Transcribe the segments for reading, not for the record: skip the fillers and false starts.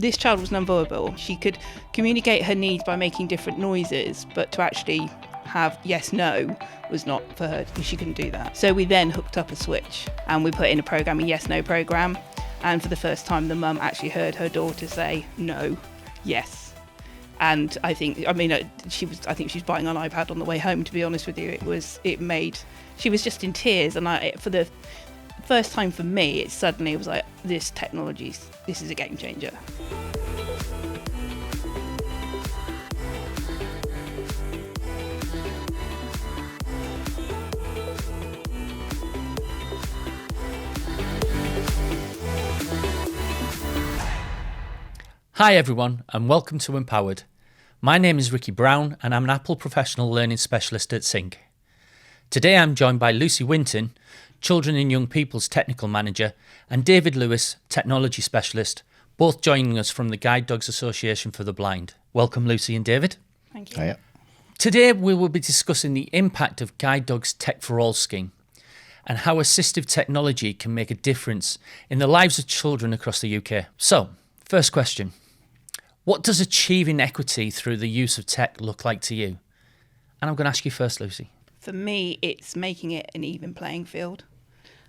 This child was nonverbal. She could communicate her needs by making different noises, but to actually have yes, no was not for her because she couldn't do that. So we then hooked up a switch and we put in a yes, no program. And for the first time, the mum actually heard her daughter say no, yes. And I think she was buying an iPad on the way home, to be honest with you. She was just in tears. And for the first time for me, it was like, this is a game changer. Hi everyone and welcome to empowerED. My name is Ricky Brown and I'm an Apple Professional Learning Specialist at Sync. Today I'm joined by Lucy Winton, Children and Young People's Technical Manager, and David Lewis, Technology Specialist, both joining us from the Guide Dogs Association for the Blind. Welcome Lucy and David. Thank you. Hiya. Today we will be discussing the impact of Guide Dogs Tech for All scheme and how assistive technology can make a difference in the lives of children across the UK. So, first question. What does achieving equity through the use of tech look like to you? And I'm going to ask you first, Lucy. For me, it's making it an even playing field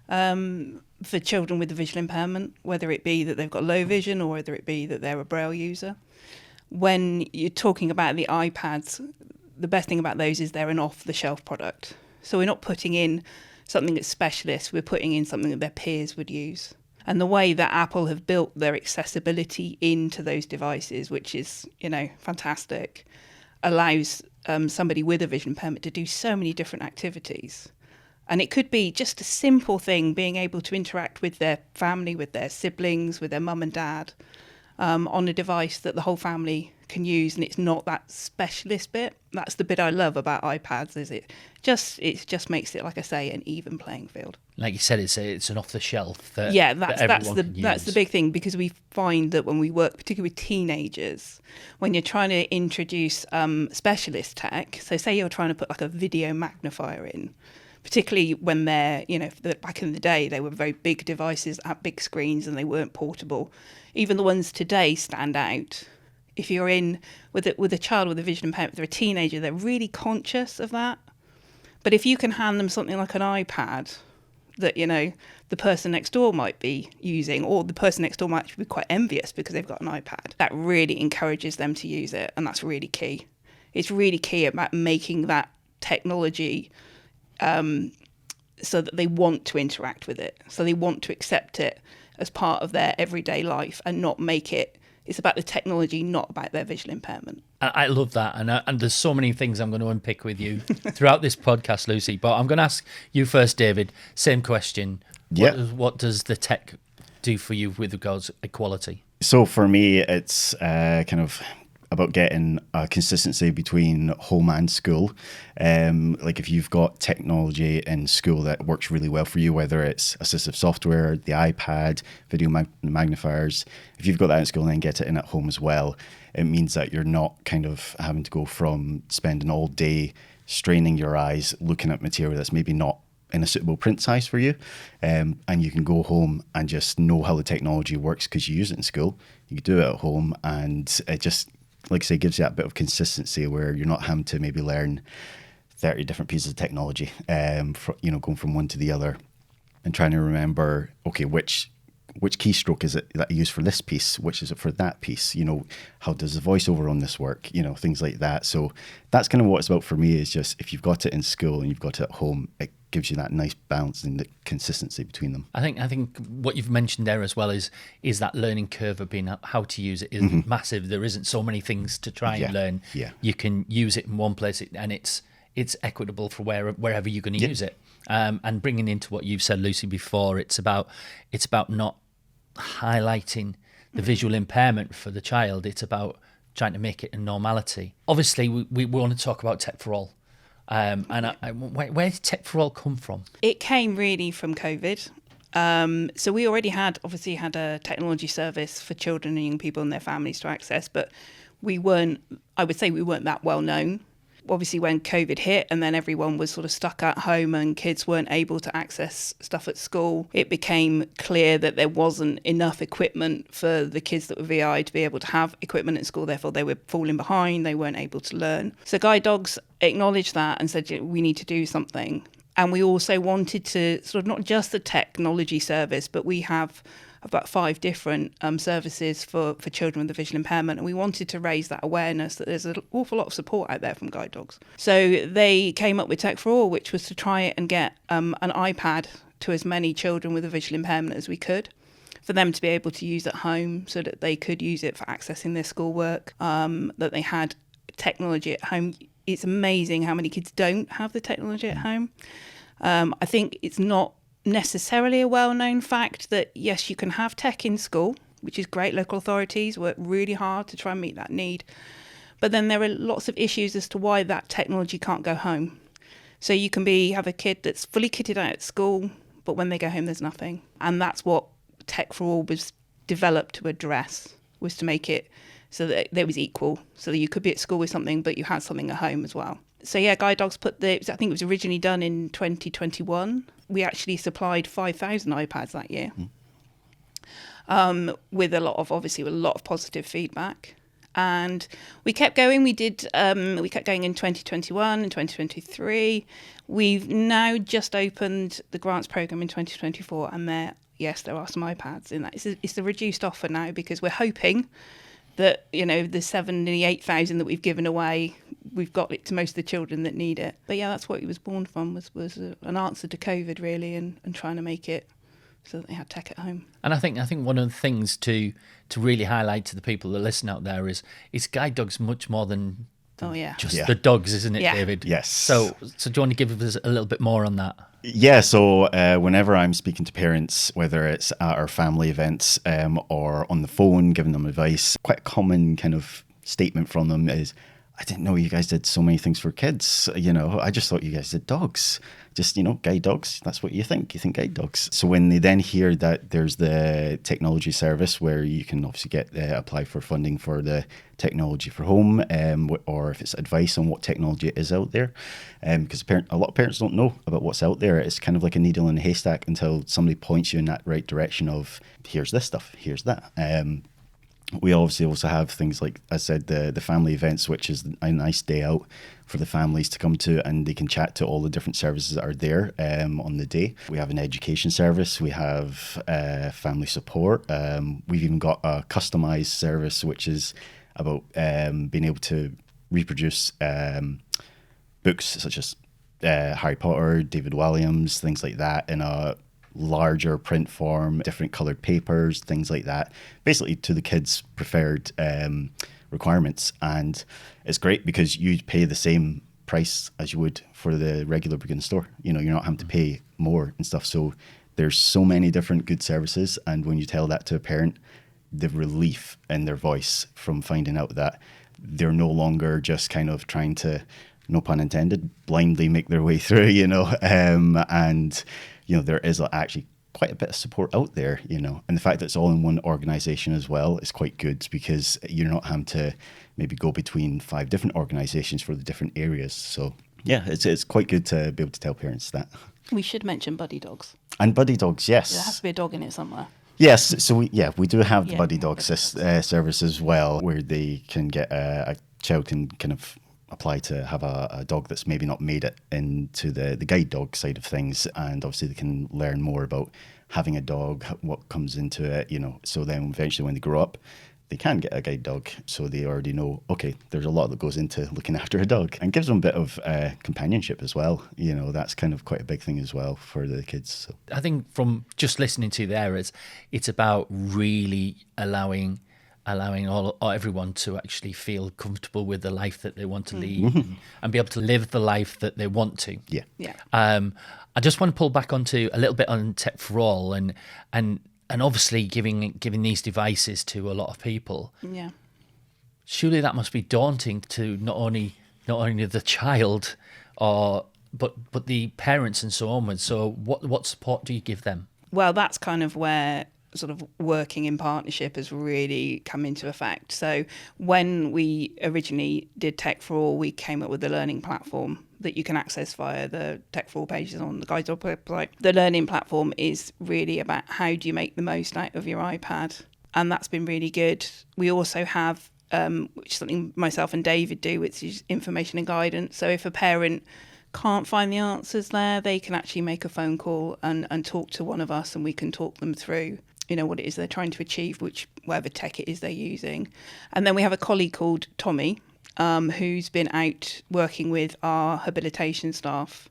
for children with a visual impairment, whether it be that they've got low vision or whether it be that they're a Braille user. When you're talking about the iPads, the best thing about those is they're an off-the-shelf product. So we're not putting in something that's specialist, we're putting in something that their peers would use. And the way that Apple have built their accessibility into those devices, which is, fantastic, allows somebody with a vision impairment to do so many different activities. And it could be just a simple thing, being able to interact with their family, with their siblings, with their mum and dad, on a device that the whole family can use, and it's not that specialist bit. That's the bit I love about iPads, is it just makes it, like I say, an even playing field. Like you said, it's an off the shelf. That's the big thing, because we find that when we work, particularly with teenagers, when you're trying to introduce specialist tech, so say you're trying to put like a video magnifier in, particularly when they're, back in the day, they were very big devices at big screens and they weren't portable. Even the ones today stand out. If you're in with a child with a vision impairment, they're a teenager, they're really conscious of that. But if you can hand them something like an iPad that, the person next door might be using, or the person next door might actually be quite envious because they've got an iPad, that really encourages them to use it. And that's really key. It's really key about making that technology so that they want to interact with it. So they want to accept it as part of their everyday life and not make it's about the technology, not about their visual impairment. I love that. And there's so many things I'm going to unpick with you throughout this podcast, Lucy. But I'm going to ask you first, David. Same question. Yeah. What does the tech do for you with regards to equality? So for me, it's kind of about getting a consistency between home and school. Like if you've got technology in school that works really well for you, whether it's assistive software, the iPad, video magnifiers, if you've got that in school and then get it in at home as well, it means that you're not kind of having to go from spending all day straining your eyes looking at material that's maybe not in a suitable print size for you, and you can go home and just know how the technology works because you use it in school. You can do it at home, and it just, like I say, gives you that bit of consistency where you're not having to maybe learn 30 different pieces of technology, going from one to the other and trying to remember, okay, which keystroke is it that I use for this piece? Which is it for that piece? How does the voiceover on this work? Things like that. So that's kind of what it's about for me, is just if you've got it in school and you've got it at home, it gives you that nice balance and the consistency between them. I think what you've mentioned there as well is that learning curve of being how to use it is massive. There isn't so many things to try and learn. Yeah. You can use it in one place and it's equitable for wherever you're going to use it. And bringing into what you've said, Lucy, before, it's about not highlighting the visual impairment for the child. It's about trying to make it a normality. Obviously, we want to talk about Tech for All. Where did Tech for All come from? It came really from COVID. So we already had a technology service for children and young people and their families to access, but I would say we weren't that well known. Obviously, when COVID hit and then everyone was sort of stuck at home and kids weren't able to access stuff at school, it became clear that there wasn't enough equipment for the kids that were VI to be able to have equipment at school. Therefore, they were falling behind. They weren't able to learn. So guide dogs acknowledged that and said, we need to do something. And we also wanted to sort of not just the technology service, but we have about 5 different services for children with a visual impairment. And we wanted to raise that awareness that there's an awful lot of support out there from guide dogs. So they came up with Tech for All, which was to try and get an iPad to as many children with a visual impairment as we could, for them to be able to use at home so that they could use it for accessing their schoolwork, that they had technology at home. It's amazing how many kids don't have the technology at home. I think it's not necessarily a well-known fact that, yes, you can have tech in school, which is great. Local authorities work really hard to try and meet that need. But then there are lots of issues as to why that technology can't go home. So you can have a kid that's fully kitted out at school, but when they go home, there's nothing. And that's what Tech for All was developed to address, was to make it so that there was equal, so that you could be at school with something, but you had something at home as well. So yeah, Guide Dogs I think it was originally done in 2021. We actually supplied 5,000 iPads that year, with a lot of positive feedback. And we kept going. We kept going in 2021 and 2023. We've now just opened the grants program in 2024, and there are some iPads in that. It's a reduced offer now because we're hoping that, the 78,000 that we've given away, we've got it to most of the children that need it. But yeah, that's what it was born from, was an answer to COVID, really, and trying to make it so that they had tech at home. And I think one of the things to really highlight to the people that listen out there is guide dogs much more than just the dogs, isn't it, David? Yes. So do you want to give us a little bit more on that? Yeah, so whenever I'm speaking to parents, whether it's at our family events or on the phone, giving them advice, quite a common kind of statement from them is, I didn't know you guys did so many things for kids. I just thought you guys did dogs. Just, guide dogs. That's what you think. You think guide dogs. So when they then hear that there's the technology service where you can obviously apply for funding for the technology for home, or if it's advice on what technology is out there, because a lot of parents don't know about what's out there. It's kind of like a needle in a haystack until somebody points you in that right direction of, here's this stuff, here's that. We obviously also have things like, I said, the family events, which is a nice day out for the families to come to, and they can chat to all the different services that are there on the day. We have an education service. We have family support. We've even got a customized service, which is about being able to reproduce books such as Harry Potter, David Walliams, things like that in a larger print form, different coloured papers, things like that, basically to the kids' preferred requirements. And it's great because you pay the same price as you would for the regular book in the store. You're not having to pay more and stuff. So there's so many different good services. And when you tell that to a parent, the relief in their voice from finding out that they're no longer just kind of trying to, no pun intended, blindly make their way through, and there is actually quite a bit of support out there, and the fact that it's all in one organization as well is quite good, because you're not having to maybe go between 5 different organizations for the different areas. So yeah, it's quite good to be able to tell parents that. We should mention buddy dogs. And buddy dogs, yes. There has to be a dog in it somewhere. Yes, so we do have the buddy dog service as well, where they can get a child can kind of apply to have a dog that's maybe not made it into the guide dog side of things, and obviously they can learn more about having a dog, what comes into it, so then eventually when they grow up, they can get a guide dog, so they already know, okay, there's a lot that goes into looking after a dog, and gives them a bit of companionship as well. That's kind of quite a big thing as well for the kids. So I think from just listening to there, it's about really allowing everyone to actually feel comfortable with the life that they want to lead, and be able to live the life that they want to. Yeah. I just want to pull back onto a little bit on Tech for All, and obviously giving these devices to a lot of people. Yeah. Surely that must be daunting to not only the child, but the parents and so on. So what support do you give them? Well, that's kind of where sort of working in partnership has really come into effect. So when we originally did Tech for All, we came up with a learning platform that you can access via the Tech for All pages on the Guides website. The learning platform is really about how do you make the most out of your iPad, and that's been really good. We also have which is something myself and David do, which is information and guidance. So if a parent can't find the answers there, they can actually make a phone call and talk to one of us, and we can talk them through, you know, what it is they're trying to achieve, whatever tech it is they're using. And then we have a colleague called Tommy, who's been out working with our habilitation staff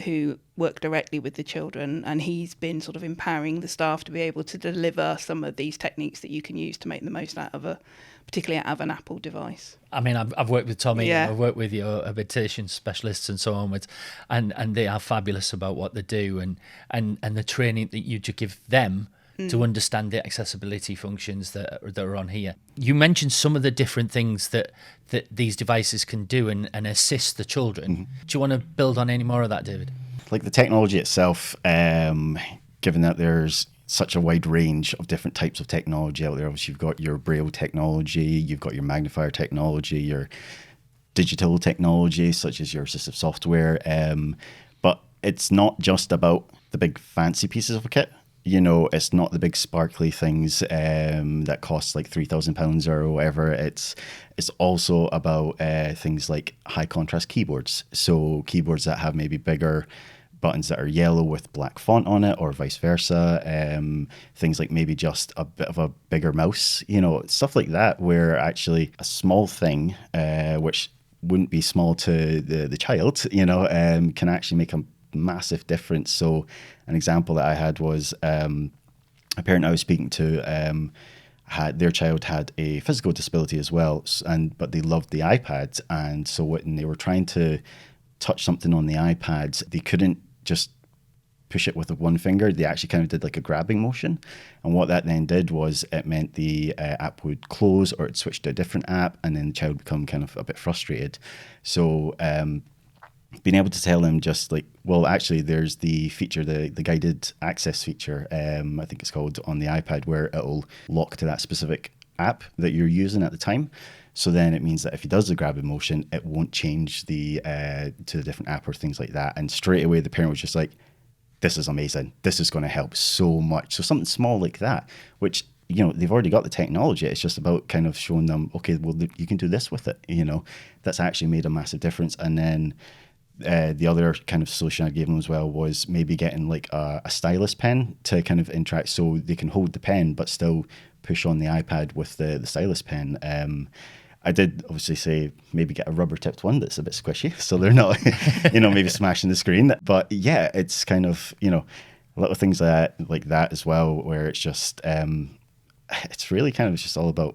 who work directly with the children, and he's been sort of empowering the staff to be able to deliver some of these techniques that you can use to make the most out of particularly out of an Apple device. I mean, I've worked with Tommy, Yeah. and I've worked with your habilitation specialists and so on, and they are fabulous about what they do, and the training that you give them to understand the accessibility functions that are on here. You mentioned some of the different things that these devices can do and assist the children. Mm-hmm. Do you want to build on any more of that, David? Like the technology itself, given that there's such a wide range of different types of technology out there. Obviously, you've got your Braille technology, you've got your magnifier technology, your digital technology, such as your assistive software. But it's not just about the big fancy pieces of kit. You know, it's not the big sparkly things that cost like £3,000 or whatever. It's also about things like high contrast keyboards. So keyboards that have maybe bigger buttons that are yellow with black font on it, or vice versa. Things like maybe just a bit of a bigger mouse, you know, stuff like that, where actually a small thing, which wouldn't be small to the child, you know, can actually make a massive difference. So an example that I had was a parent I was speaking to had their child had a physical disability as well, but they loved the iPad, and so when they were trying to touch something on the iPad, they couldn't just push it with one finger. They actually kind of did like a grabbing motion, and what that then did was it meant the app would close or it switched to a different app, and then the child would become kind of a bit frustrated. So being able to tell them just like, well, actually there's the feature, the guided access feature, I think it's called, on the iPad, where it'll lock to that specific app that you're using at the time. So then it means that if he does the grabbing motion, it won't change the to a different app or things like that. And straight away the parent was just like, this is amazing. This is going to help so much. So something small like that, which, you know, they've already got the technology. It's just about kind of showing them, okay, well, you can do this with it. You know, that's actually made a massive difference. And then the other kind of solution I gave them as well was maybe getting like a stylus pen to kind of interact, so they can hold the pen but still push on the iPad with the stylus pen. I did obviously say maybe get a rubber tipped one that's a bit squishy, so they're not, you know, maybe smashing the screen. But yeah, it's kind of, you know, little things like that as well, where it's just, it's really kind of just all about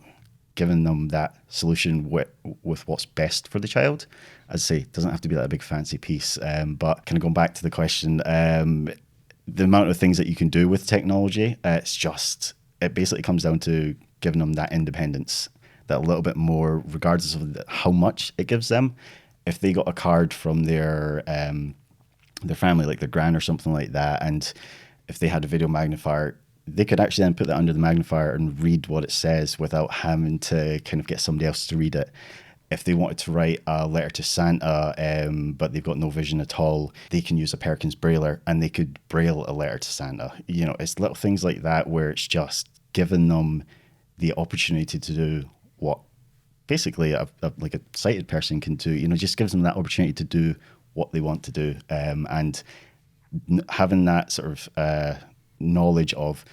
giving them that solution with what's best for the child. As I say, it doesn't have to be that big fancy piece. But kind of going back to the question, the amount of things that you can do with technology, it basically comes down to giving them that independence, that little bit more, regardless of how much it gives them. If they got a card from their family, like their gran or something like that, and if they had a video magnifier, they could actually then put that under the magnifier and read what it says without having to kind of get somebody else to read it. If they wanted to write a letter to Santa, but they've got no vision at all, they can use a Perkins Brailler and they could braille a letter to Santa. You know, it's little things like that where it's just giving them the opportunity to do what basically like a sighted person can do. You know, just gives them that opportunity to do what they want to do, and having that sort of knowledge of,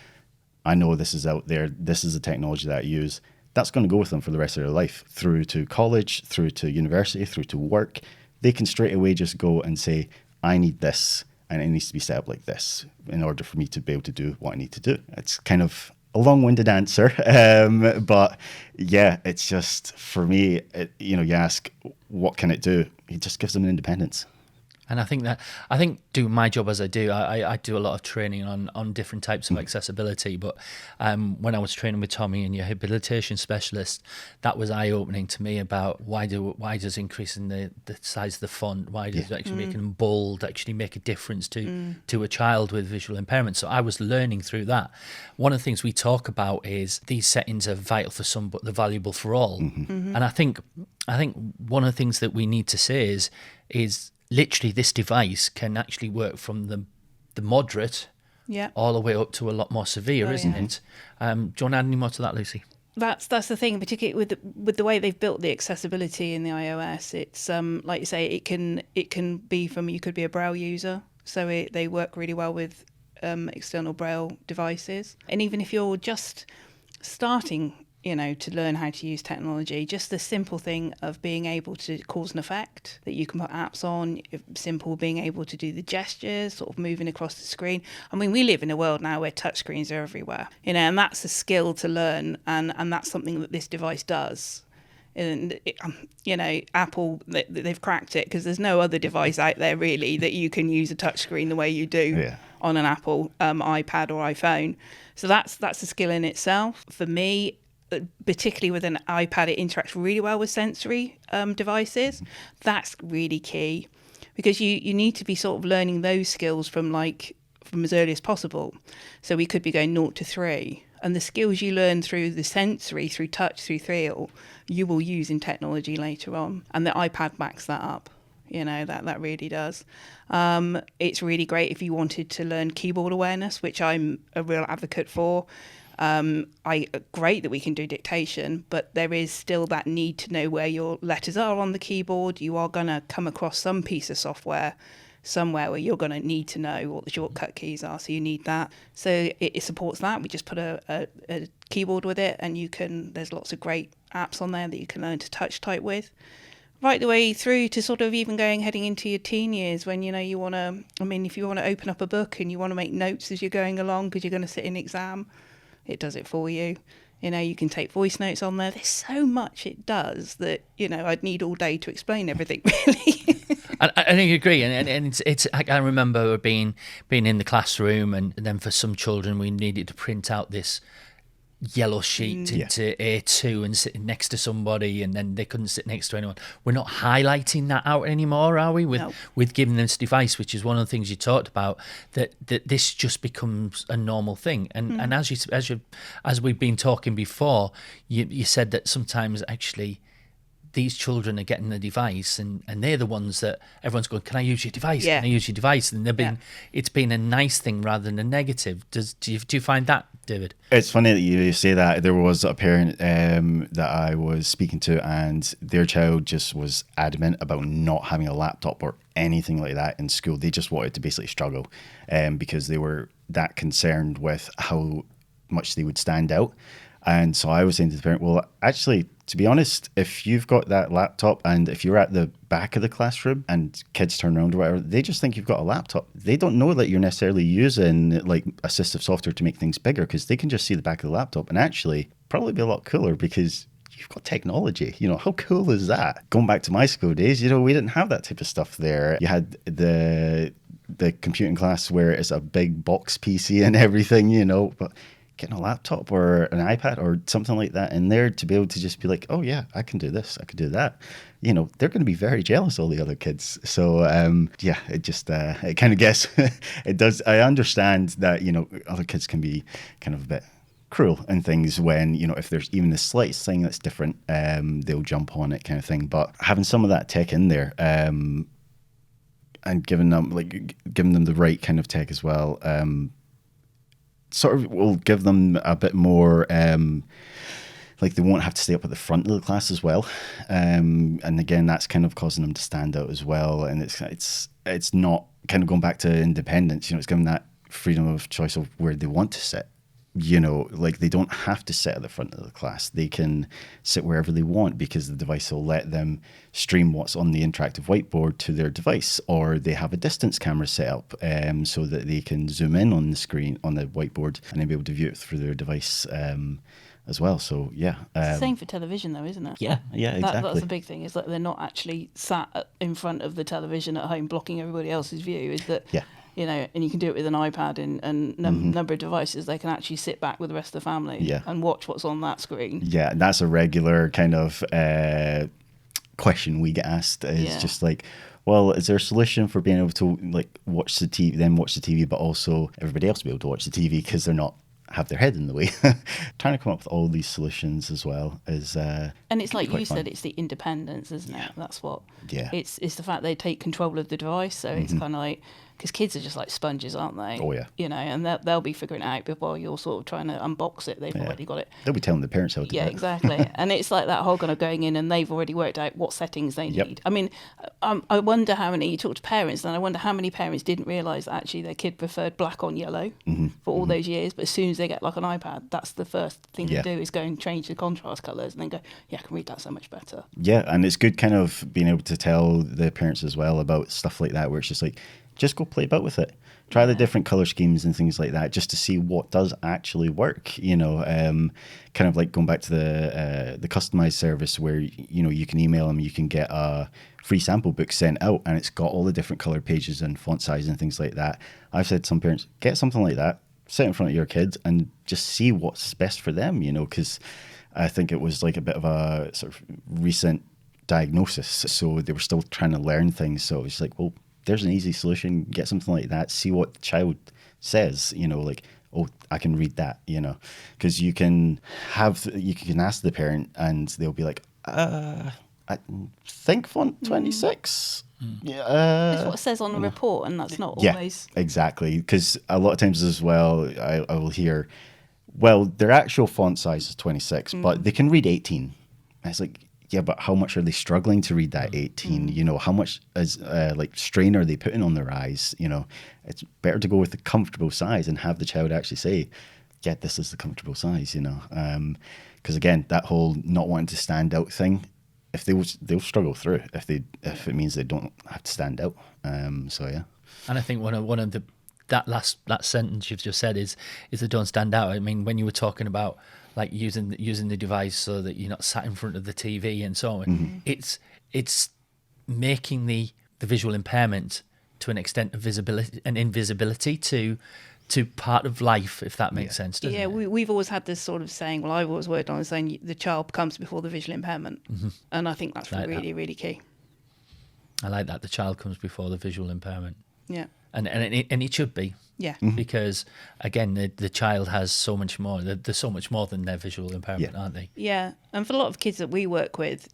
I know this is out there, this is the technology that I use. That's going to go with them for the rest of their life, through to college, through to university, through to work. They can straight away just go and say, I need this, and it needs to be set up like this in order for me to be able to do what I need to do. It's kind of a long-winded answer, but yeah, it's just, for me, you know, you ask, what can it do? It just gives them independence. And I think doing my job as I do, I do a lot of training on different types of accessibility. But when I was training with Tommy and your rehabilitation specialist, that was eye opening to me about why does increasing the size of the font, why does actually making them bold actually make a difference to a child with visual impairment. So I was learning through that. One of the things we talk about is these settings are vital for some, but they're valuable for all. And I think one of the things that we need to say is literally this device can actually work from the moderate all the way up to a lot more severe, isn't it? Do you want to add any more to that, Lucy? That's the thing, particularly with the way they've built the accessibility in the iOS. It's like you say, it can be from, you could be a Braille user, so they work really well with external Braille devices. And even if you're just starting, to learn how to use technology, just the simple thing of being able to cause and effect, that you can put apps on, simple being able to do the gestures, sort of moving across the screen. I mean, we live in a world now where touchscreens are everywhere, and that's a skill to learn, and that's something that this device does. And Apple, they've cracked it, because there's no other device out there really that you can use a touchscreen the way you do on an Apple iPad or iPhone. So that's a skill in itself. For me, particularly with an iPad, it interacts really well with sensory devices. That's really key, because you need to be sort of learning those skills from as early as possible. So we could be going 0 to 3, and the skills you learn through the sensory, through touch, through feel, you will use in technology later on, and the iPad backs that up. That really does. It's really great if you wanted to learn keyboard awareness, which I'm a real advocate for. Great that we can do dictation, but there is still that need to know where your letters are on the keyboard. You are going to come across some piece of software somewhere where you're going to need to know what the shortcut keys are, so you need that. So it supports that. We just put a keyboard with it, and there's lots of great apps on there that you can learn to touch type with, right the way through to sort of even heading into your teen years, when you want to, if you want to open up a book and you want to make notes as you're going along because you're going to sit in exam, it does it for you. You can take voice notes on there. There's so much it does that, I'd need all day to explain everything, really. I think I agree. And it's I remember being in the classroom, and then for some children, we needed to print out this yellow sheet into A2 and sitting next to somebody, and then they couldn't sit next to anyone. We're not highlighting that out anymore, are we? With giving them this device, which is one of the things you talked about, that this just becomes a normal thing. And as we've been talking before, you said that sometimes actually these children are getting the device, and they're the ones that everyone's going, can I use your device? Can I use your device? And it's been a nice thing rather than a negative. Do you find that, David? It's funny that you say that. There was a parent that I was speaking to, and their child just was adamant about not having a laptop or anything like that in school. They just wanted to basically struggle because they were that concerned with how much they would stand out. And so I was saying to the parent, well, actually, to be honest, if you've got that laptop and if you're at the back of the classroom and kids turn around or whatever, they just think you've got a laptop. They don't know that you're necessarily using assistive software to make things bigger, because they can just see the back of the laptop and actually probably be a lot cooler because you've got technology. How cool is that? Going back to my school days, we didn't have that type of stuff there. You had the computing class where it's a big box PC and everything, but getting a laptop or an iPad or something like that in there to be able to just be like, oh yeah, I can do this, I can do that. They're going to be very jealous, all the other kids. So it just, it kind of gets, it does. I understand that, other kids can be kind of a bit cruel and things when, if there's even the slightest thing that's different, they'll jump on it kind of thing. But having some of that tech in there, and giving them the right kind of tech as well, sort of will give them a bit more, they won't have to stay up at the front of the class as well. And again, that's kind of causing them to stand out as well. And it's not kind of going back to independence, it's giving that freedom of choice of where they want to sit. They don't have to sit at the front of the class. They can sit wherever they want because the device will let them stream what's on the interactive whiteboard to their device, or they have a distance camera set up so that they can zoom in on the screen, on the whiteboard, and then be able to view it through their device as well. So yeah, Same for television, though, isn't it? yeah, exactly. That's the big thing. Is that they're not actually sat in front of the television at home blocking everybody else's view. Is that Yeah. and you can do it with an iPad and number of devices. They can actually sit back with the rest of the family Yeah. and watch what's on that screen. Yeah, that's a regular kind of question we get asked. Is just like, well, is there a solution for being able to like watch the TV, but also everybody else be able to watch the TV because they're not have their head in the way? Trying to come up with all these solutions as well is and it's like you fun. said, it's the independence, isn't it? That's what. Yeah. It's the fact they take control of the device. So it's kind of like, because kids are just like sponges, aren't they? Oh, yeah. And they'll be figuring it out before you're sort of trying to unbox it. They've already got it. They'll be telling the parents how to do it. Exactly. And it's like that whole kind of going in and they've already worked out what settings they Yep. need. I mean, I wonder how many, you talk to parents, and I wonder how many parents didn't realise that actually their kid preferred black on yellow for all those years. But as soon as they get like an iPad, that's the first thing Yeah. they do is go and change the contrast colours and then go, yeah, I can read that so much better. Yeah, and it's good kind of being able to tell the parents as well about stuff like that, where it's just like, just go play about with it. Try the different color schemes and things like that, just to see what does actually work. Kind of like going back to the customized service where you can email them, you can get a free sample book sent out, and it's got all the different color pages and font size and things like that. I've said to some parents, get something like that, sit in front of your kids, and just see what's best for them. Because I think it was like a bit of a sort of recent diagnosis, so they were still trying to learn things. So it's like, well, there's an easy solution. Get something like that. See what the child says. Like, oh, I can read that. Because you can ask the parent, and they'll be like, I think font 26. Yeah, That's what it says on the report, and that's not always. Yeah, exactly. Because a lot of times as well, I will hear, well, their actual font size is 26, but they can read 18. And it's like, yeah, but how much are they struggling to read that 18? How much is strain are they putting on their eyes? It's better to go with the comfortable size and have the child actually say, yeah, this is the comfortable size, because again, that whole not wanting to stand out thing, if they'll struggle through if it means they don't have to stand out. So yeah. And I think one of the that sentence you've just said is they don't stand out. I mean, when you were talking about like using the device so that you're not sat in front of the TV and so on, it's making the visual impairment to an extent of visibility and invisibility to part of life, if that makes sense, doesn't it? We've always had this sort of saying, well, I've always worked on saying the child comes before the visual impairment. And I think that's really, really key. I like that. The child comes before the visual impairment. Yeah. And it should be. Yeah. Because again, the child has so much more. There's so much more than their visual impairment, aren't they? Yeah. And for a lot of kids that we work with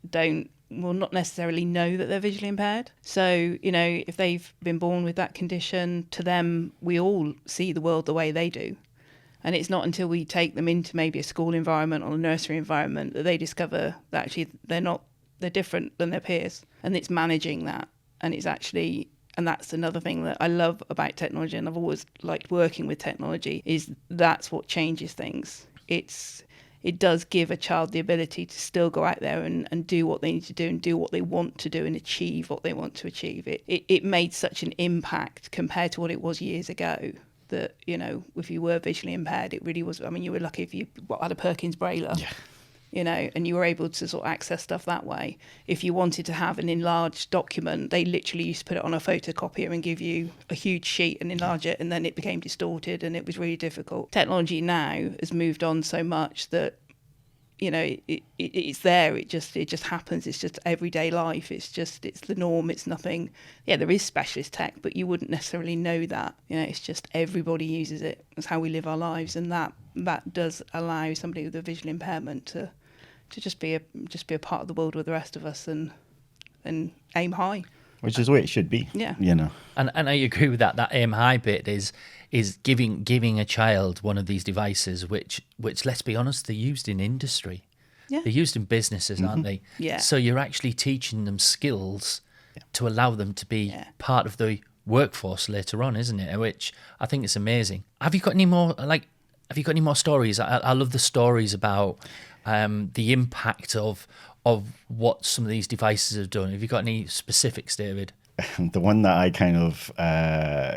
will not necessarily know that they're visually impaired. So, if they've been born with that condition, to them, we all see the world the way they do. And it's not until we take them into maybe a school environment or a nursery environment that they discover that actually they're different than their peers. And it's managing that. And it's actually, and that's another thing that I love about technology, and I've always liked working with technology, is that's what changes things. It does give a child the ability to still go out there and do what they need to do and do what they want to do and achieve what they want to achieve. It made such an impact compared to what it was years ago that, if you were visually impaired, it really was, you were lucky if you had a Perkins Braille. Yeah. And you were able to sort of access stuff that way. If you wanted to have an enlarged document, they literally used to put it on a photocopier and give you a huge sheet and enlarge it, and then it became distorted and it was really difficult. Technology now has moved on so much that, it's there. It just happens. It's just everyday life. It's the norm. It's nothing. Yeah, there is specialist tech, but you wouldn't necessarily know that. It's just everybody uses it. It's how we live our lives, and that does allow somebody with a visual impairment to just be a part of the world with the rest of us and aim high. Which is the way it should be. Yeah. And I agree with that. That aim high bit is giving a child one of these devices, which let's be honest, they're used in industry. Yeah. They're used in businesses, aren't they? Yeah. So you're actually teaching them skills to allow them to be part of the workforce later on, isn't it? Which I think is amazing. Have you got any more stories? I love the stories about the impact of what some of these devices have done. Have you got any specifics, David? the one that I kind of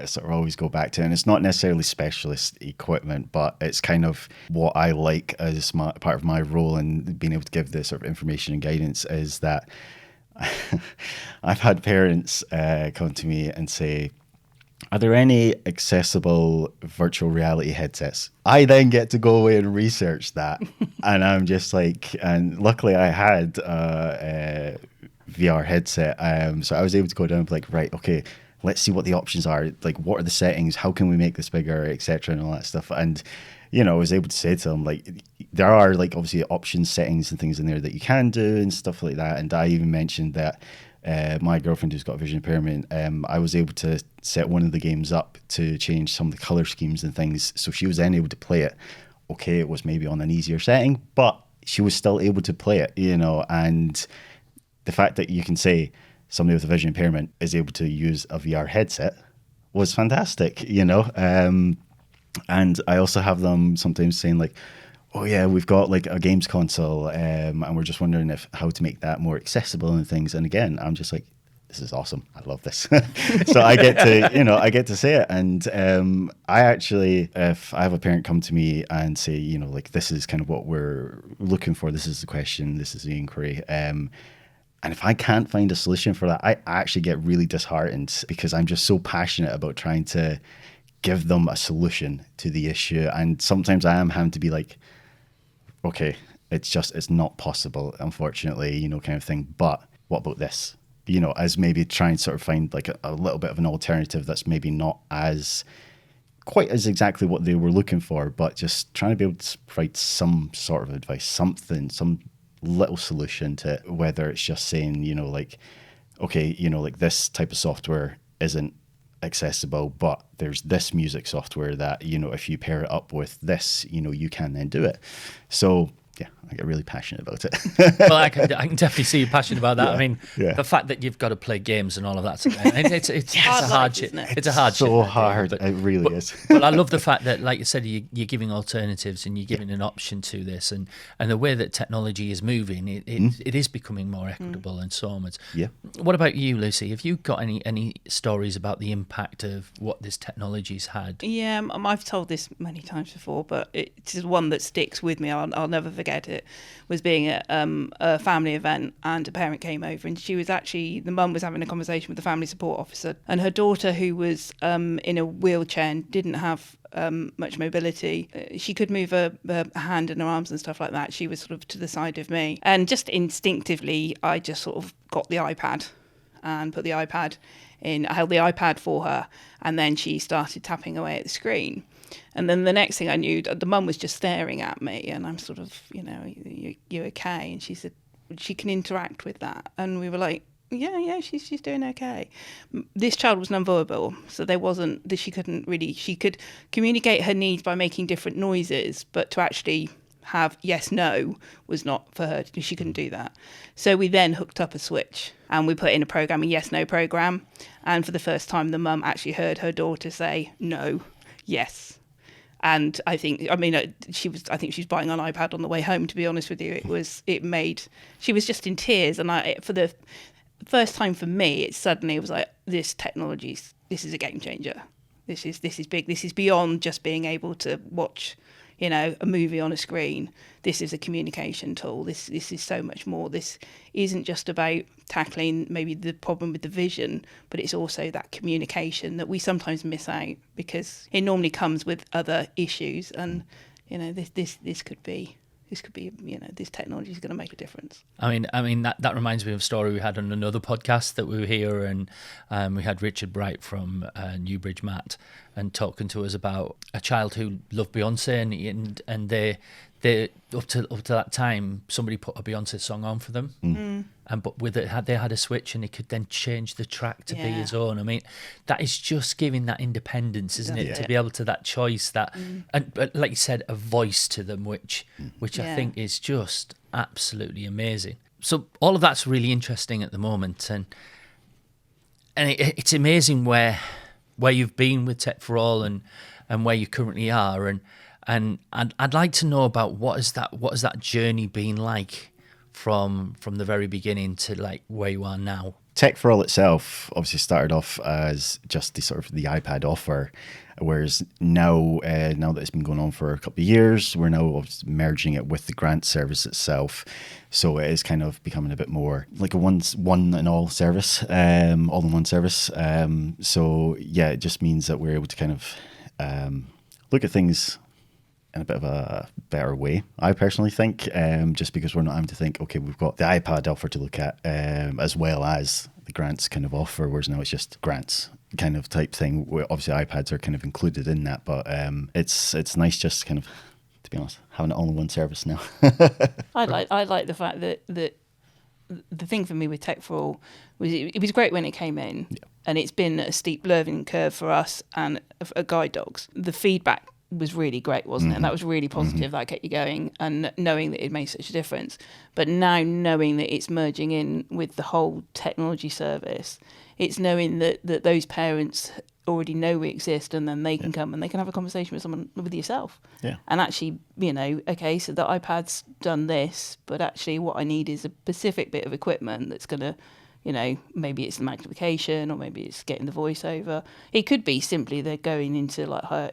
sort of always go back to, and it's not necessarily specialist equipment, but it's kind of what I like as part of my role in being able to give this sort of information and guidance, is that I've had parents come to me and say, are there any accessible virtual reality headsets? I then get to go away and research that. And I'm just like, and luckily I had a VR headset. So I was able to go down and be like, right, okay, let's see what the options are. Like, what are the settings? How can we make this bigger, etc., and all that stuff. And, you know, I was able to say to them, like, there are like obviously options, settings and things in there that you can do and stuff like that. And I even mentioned that my girlfriend who's got vision impairment, I was able to set one of the games up to change some of the color schemes and things. So she was then able to play it. Okay, it was maybe on an easier setting, but she was still able to play it, you know. And the fact that you can say somebody with a vision impairment is able to use a VR headset was fantastic, you know. And I also have them sometimes saying like, oh yeah, we've got like a games console, and we're just wondering how to make that more accessible and things. And again, I'm just like, this is awesome. I love this. So I get to, you know, I get to say it. And I actually, if I have a parent come to me and say, you know, like, this is kind of what we're looking for, this is the question, this is the inquiry. And if I can't find a solution for that, I actually get really disheartened, because I'm just so passionate about trying to give them a solution to the issue. And sometimes I am having to be like, okay, it's not possible, unfortunately, you know, kind of thing. But what about this? You know, as maybe try and sort of find like a little bit of an alternative that's maybe not as quite as exactly what they were looking for, but just trying to be able to provide some sort of advice, something, some little solution to it, whether it's just saying, you know, like, okay, you know, like this type of software isn't accessible, but there's this music software that, you know, if you pair it up with this, you know, you can then do it. So yeah, I get really passionate about it. Well, I can definitely see you passionate about that. Yeah, I mean, yeah. the fact that you've got to play games and all of that, it's a hardship. Isn't it? It's a hardship. So hard. It really is. But I love the fact that, like you said, you're giving alternatives and you're giving an option to this, and the way that technology is moving, it is becoming more equitable and so much. Yeah. What about you, Lucy? Have you got any stories about the impact of what this technology's had? Yeah, I've told this many times before, but it's one that sticks with me. I'll never forget it. Was being at a family event, and a parent came over, and she was actually, the mum was having a conversation with the family support officer, and her daughter, who was in a wheelchair and didn't have much mobility, she could move her hand and her arms and stuff like that. She was sort of to the side of me, and just instinctively I just sort of got the iPad and put the iPad in. I held the iPad for her, and then she started tapping away at the screen. And then the next thing I knew, the mum was just staring at me, and I'm sort of, you know, you okay? And she said, she can interact with that. And we were like, yeah, she's doing okay. This child was nonverbal, so there wasn't, she could communicate her needs by making different noises, but to actually have yes, no was not for her. She couldn't do that. So we then hooked up a switch and we put in a program, a yes, no program. And for the first time, the mum actually heard her daughter say no, yes. And I think she was buying an iPad on the way home, to be honest with you. She was just in tears. And for the first time for me, it was like, this is a game changer. This is big. This is beyond just being able to watch, you know, a movie on a screen. This is a communication tool. This is so much more. This isn't just about tackling maybe the problem with the vision, but it's also that communication that we sometimes miss out, because it normally comes with other issues. And, you know, this could be, you know, this technology is going to make a difference. I mean that reminds me of a story we had on another podcast that we were here, and we had Richard Bright from Newbridge Matt, and talking to us about a child who loved Beyonce, and they up to that time somebody put a Beyonce song on for them, and but with it they had a switch, and he could then change the track to be his own. I mean, that is just giving that independence, isn't it? To be able to that choice, that and like you said, a voice to them, which I think is just absolutely amazing. So all of that's really interesting at the moment, and it's amazing where you've been with Tech for All and where you currently are, and I'd like to know about what has that journey been like from the very beginning to like where you are now. Tech for All itself obviously started off as just the sort of the iPad offer, whereas now that it's been going on for a couple of years, we're now merging it with the grant service itself. So it is kind of becoming a bit more like a one and all service, all-in-one service. So yeah, it just means that we're able to kind of look at things in a bit of a better way, I personally think, just because we're not having to think, okay, we've got the iPad offer to look at, as well as the grants kind of offer, whereas now it's just grants kind of type thing, where obviously iPads are kind of included in that, but it's nice just kind of, to be honest, having it all in one service now. I like the fact that the thing for me with Tech for All was it was great when it came in, and it's been a steep learning curve for us and guide dogs. The feedback was really great, wasn't it? And that was really positive. That kept you going, and knowing that it made such a difference. But now knowing that it's merging in with the whole technology service, it's knowing that those parents already know we exist, and then they can come and they can have a conversation with someone, with yourself. Yeah. And actually, okay, so the iPad's done this, but actually what I need is a specific bit of equipment that's going to, maybe it's the magnification, or maybe it's getting the voiceover. It could be simply they're going into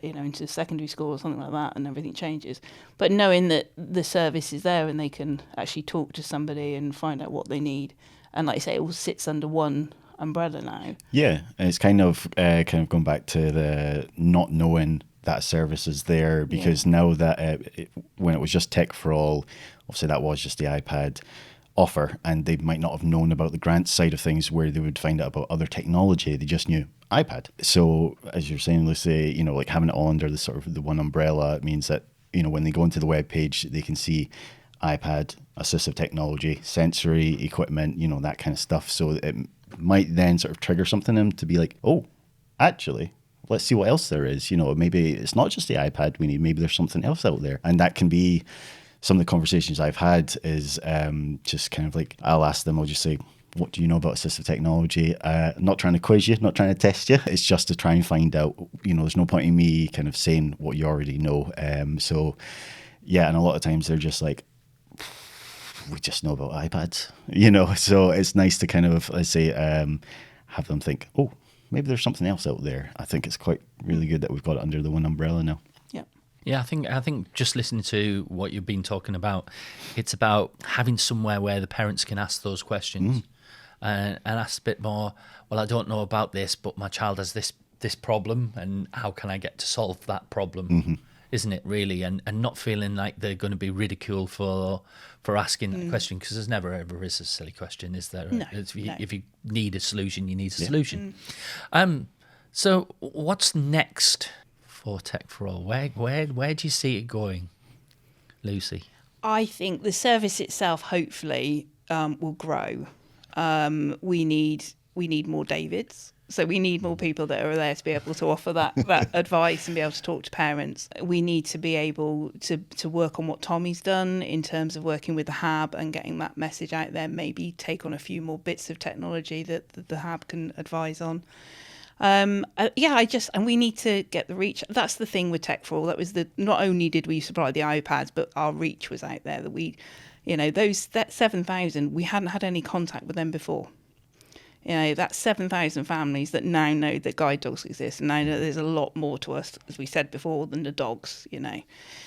into secondary school or something like that, and everything changes. But knowing that the service is there and they can actually talk to somebody and find out what they need, and like I say, it all sits under one umbrella now. Yeah, it's kind of going back to the not knowing that service is there, because now that when it was just Tech for All, obviously that was just the iPad offer, and they might not have known about the grant side of things where they would find out about other technology. They just knew iPad. So as you're saying, Lucy, like having it all under the sort of the one umbrella, it means that when they go into the web page, they can see iPad, assistive technology, sensory equipment, that kind of stuff. So it might then sort of trigger something in them to be like, oh, actually, let's see what else there is. Maybe it's not just the iPad we need. Maybe there's something else out there. And that can be some of the conversations I've had is just kind of like, I'll ask them, I'll just say, what do you know about assistive technology? Not trying to quiz you, not trying to test you. It's just to try and find out, there's no point in me kind of saying what you already know. So yeah, and a lot of times they're just like, we just know about iPads, so it's nice to kind of, let's say, have them think, oh, maybe there's something else out there. I think it's quite really good that we've got it under the one umbrella now. Yeah, I think just listening to what you've been talking about, it's about having somewhere where the parents can ask those questions and ask a bit more. Well, I don't know about this, but my child has this problem, and how can I get to solve that problem? Isn't it really? And not feeling like they're going to be ridiculed for asking that question, because there's never ever is a silly question, is there? No, if you need a solution, you need a solution. So what's next for Tech for All? Where do you see it going, Lucy? I think the service itself hopefully will grow. We need more Davids. So we need more people that are there to be able to offer that advice and be able to talk to parents. We need to be able to work on what Tommy's done in terms of working with the Hab and getting that message out there, maybe take on a few more bits of technology that the Hab can advise on. And we need to get the reach. That's the thing with Tech for All. That was not only did we supply the iPads, but our reach was out there. That 7,000, we hadn't had any contact with them before. That's 7,000 families that now know that guide dogs exist, and now know there's a lot more to us, as we said before, than the dogs.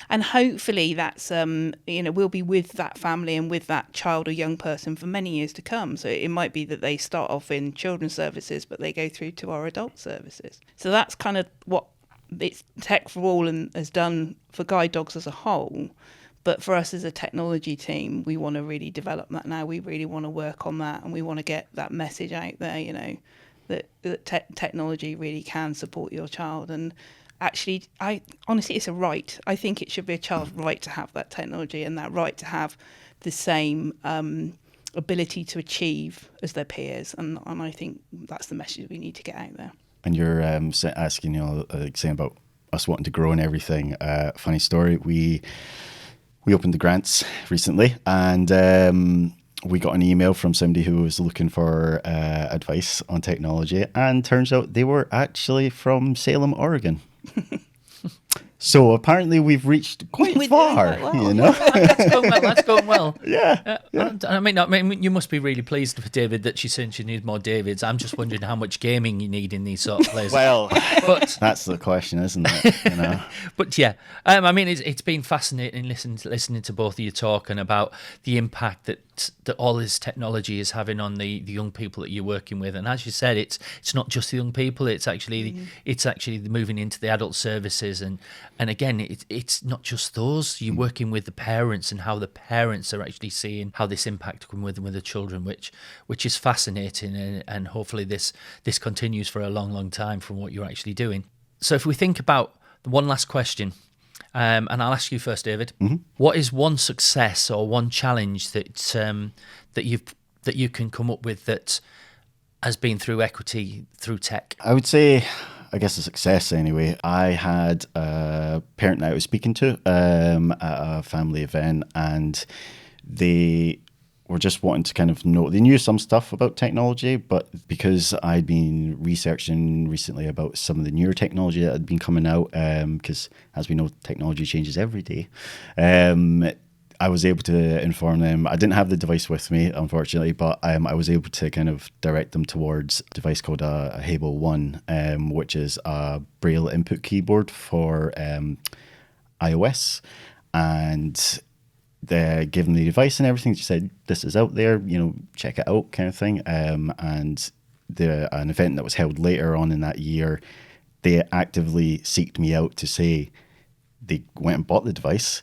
And hopefully that's we'll be with that family and with that child or young person for many years to come. So it might be that they start off in children's services, but they go through to our adult services. So that's kind of what it's Tech for All has done for guide dogs as a whole. But for us as a technology team, we want to really develop that now. We really want to work on that, and we want to get that message out there, that technology really can support your child. And actually, honestly, it's a right. I think it should be a child's right to have that technology and that right to have the same ability to achieve as their peers. And I think that's the message we need to get out there. And you're asking, saying about us wanting to grow and everything. Funny story, we opened the grants recently, and we got an email from somebody who was looking for advice on technology, and turns out they were actually from Salem, Oregon. So apparently we've reached quite We're doing far, quite well. you know. That's going well. That's going well. Yeah. I mean, you must be really pleased for David that she's saying she needs more Davids. I'm just wondering how much gaming you need in these sort of places. Well, but that's the question, isn't it? You know. but yeah, I mean, it's been fascinating listening to both of you talking about the impact that all this technology is having on the young people that you're working with. And as you said, it's not just the young people. It's actually moving into the adult services, and again, it's not just those. You're working with the parents and how the parents are actually seeing how this impact can with the children, which is fascinating, and hopefully this continues for a long time from what you're actually doing. So if we think about the one last question, and I'll ask you first, David. Mm-hmm. What is one success or one challenge that you can come up with that has been through equity, through tech? I would say, I guess a success anyway. I had a parent that I was speaking to at a family event, and they were just wanting to kind of know, they knew some stuff about technology, but because I'd been researching recently about some of the newer technology that had been coming out, because as we know, technology changes every day, I was able to inform them. I didn't have the device with me, unfortunately, but I was able to kind of direct them towards a device called a Habo One, which is a Braille input keyboard for iOS, and they gave them the device and everything. She said, "This is out there, check it out," kind of thing. And an event that was held later on in that year, they actively seeked me out to say they went and bought the device,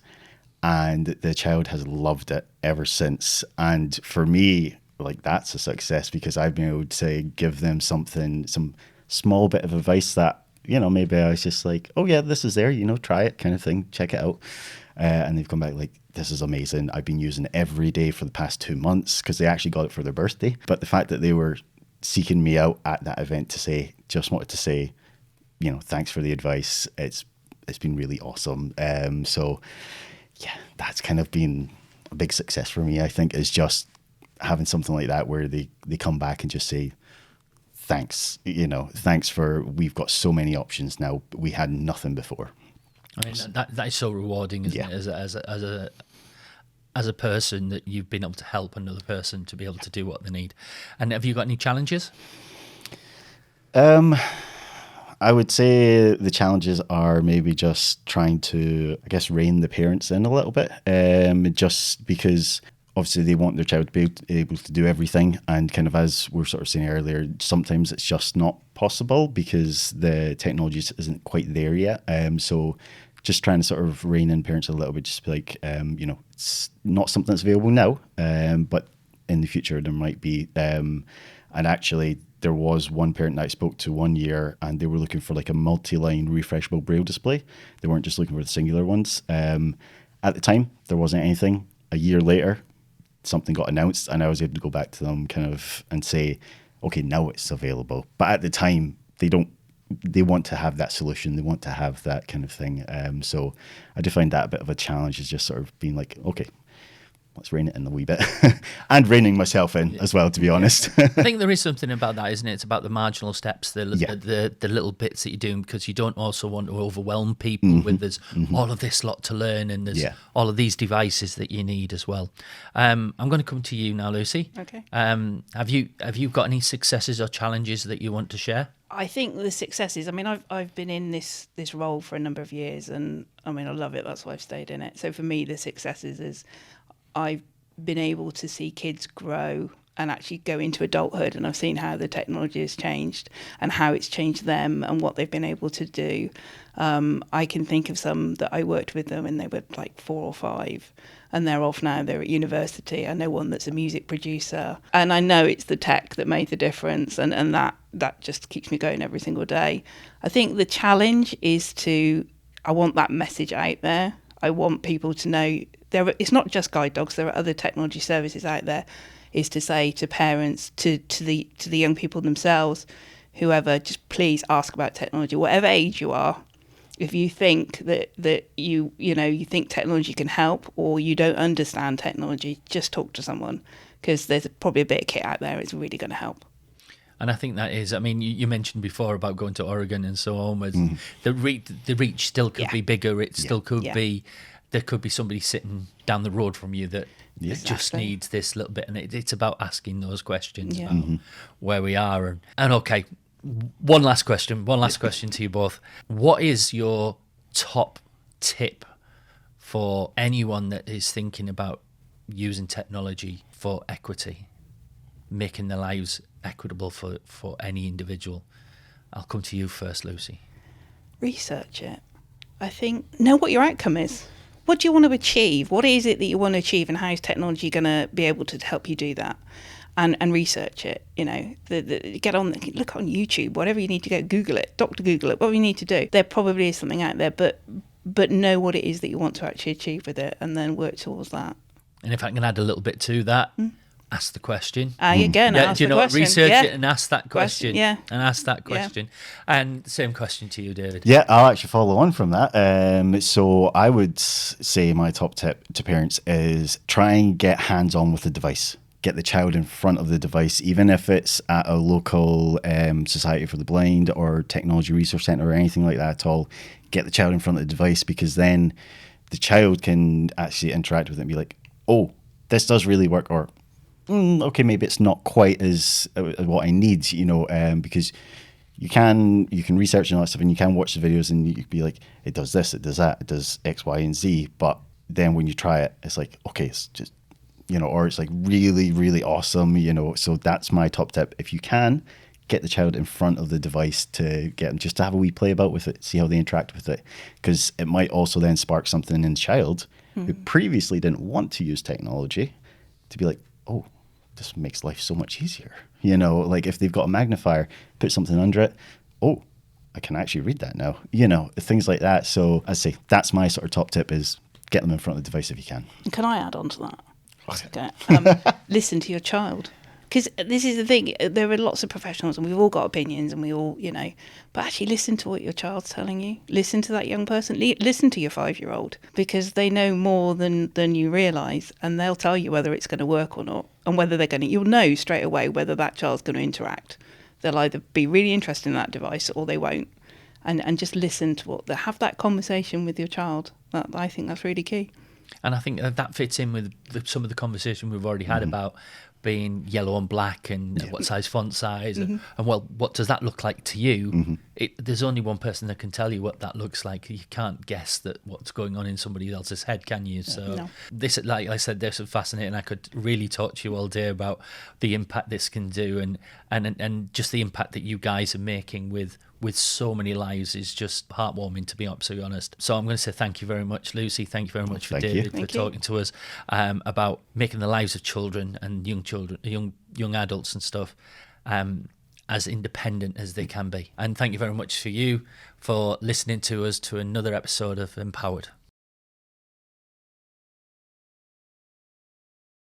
and the child has loved it ever since. And for me, like, that's a success, because I've been able to give them some small bit of advice that, maybe I was just like, "Oh yeah, this is there, try it," kind of thing, check it out. And they've come back like, "This is amazing. I've been using it every day for the past 2 months," because they actually got it for their birthday. But the fact that they were seeking me out at that event just wanted to say, thanks for the advice. It's been really awesome. So yeah, that's kind of been a big success for me, I think, is just having something like that where they come back and just say, "Thanks, thanks for, we've got so many options now. We had nothing before." I mean, that is so rewarding, isn't it? As a person, that you've been able to help another person to be able to do what they need. And have you got any challenges? I would say the challenges are maybe just trying to, I guess, rein the parents in a little bit, just because obviously they want their child to be able to do everything. And kind of, as we were sort of saying earlier, sometimes it's just not possible because the technology isn't quite there yet. So just trying to sort of rein in parents a little bit, just be like, it's not something that's available now, but in the future there might be. And actually, there was one parent that I spoke to one year, and they were looking for like a multi-line refreshable Braille display. They weren't just looking for the singular ones. At the time, there wasn't anything. A year later, something got announced, and I was able to go back to them kind of and say, "Okay, now it's available." But at the time, they want to have that solution. They want to have that kind of thing. So I do find that a bit of a challenge, is just sort of being like, okay, let's rein it in a wee bit. And reining myself in as well, to be honest. I think there is something about that, isn't it? It's about the marginal steps, the little bits that you're doing, because you don't also want to overwhelm people with there's all of this lot to learn, and there's all of these devices that you need as well. I'm going to come to you now, Lucy. Okay. Have you got any successes or challenges that you want to share? I think the successes, I mean, I've been in this role for a number of years, and I mean, I love it. That's why I've stayed in it. So for me, the successes is I've been able to see kids grow and actually go into adulthood, and I've seen how the technology has changed and how it's changed them and what they've been able to do. I can think of some that I worked with them and they were like 4 or 5, and they're off now, they're at university. I know one that's a music producer, and I know it's the tech that made the difference, and that just keeps me going every single day. I think the challenge is I want that message out there. I want people to know it's not just guide dogs, there are other technology services out there, is to say to parents, to the young people themselves, whoever, just please ask about technology, whatever age you are. If you think that you think technology can help, or you don't understand technology, just talk to someone, because there's probably a bit of kit out there. It's really going to help. And I think that is, I mean, you mentioned before about going to Oregon and so on, was the reach still could be bigger. It still could be, there could be somebody sitting down the road from you that just needs this little bit. And it's about asking those questions about where we are. And okay, one last question to you both. What is your top tip for anyone that is thinking about using technology for equity, making their lives equitable for any individual? I'll come to you first, Lucy. Research it. I think, know what your outcome is. What do you want to achieve? What is it that you want to achieve, and how is technology going to be able to help you do that? And research it. You know, look on YouTube, whatever you need to go, Google it, Dr. Google it, whatever you need to do. There probably is something out there, but know what it is that you want to actually achieve with it, and then work towards that. And if I can add a little bit to that, ask the question. Again, ask the question. Research it and ask that question. And ask that question. And same question to you, David. Yeah, I'll actually follow on from that. So I would say my top tip to parents is try and get hands-on with the device. Get the child in front of the device, even if it's at a local Society for the Blind or Technology Resource Centre or anything like that at all. Get the child in front of the device, because then the child can actually interact with it and be like, oh, this does really work, or okay, maybe it's not quite as what I need, because you can research and all that stuff, and you can watch the videos and you can be like, it does this, it does that, it does X, Y, and Z. But then when you try it, it's like, okay, it's just, or it's like really, really awesome, So that's my top tip. If you can, get the child in front of the device to get them just to have a wee play about with it, see how they interact with it, because it might also then spark something in the child who previously didn't want to use technology to be like, oh, this makes life so much easier. Like if they've got a magnifier, put something under it, oh, I can actually read that now, things like that. So I'd say that's my sort of top tip, is get them in front of the device if you can. Can I add on to that? Okay. Listen to your child. Because this is the thing, there are lots of professionals and we've all got opinions and we all, but actually listen to what your child's telling you. Listen to that young person. Listen to your 5-year-old, because they know more than you realise, and they'll tell you whether it's going to work or not, and whether you'll know straight away whether that child's going to interact. They'll either be really interested in that device or they won't. And just listen to have that conversation with your child. I think that's really key. And I think that fits in with some of the conversation we've already had about being yellow and black and what size font size and well, what does that look like to you? There's only one person that can tell you what that looks like. You can't guess that what's going on in somebody else's head, can you? So this, like I said, this is fascinating. I could really talk to you all day about the impact this can do, and just the impact that you guys are making with so many lives is just heartwarming, to be absolutely honest. So I'm going to say thank you very much, Lucy. Thank you very much for David for talking to us about making the lives of children and young adults and stuff as independent as they can be. And thank you very much for you for listening to us to another episode of Empowered.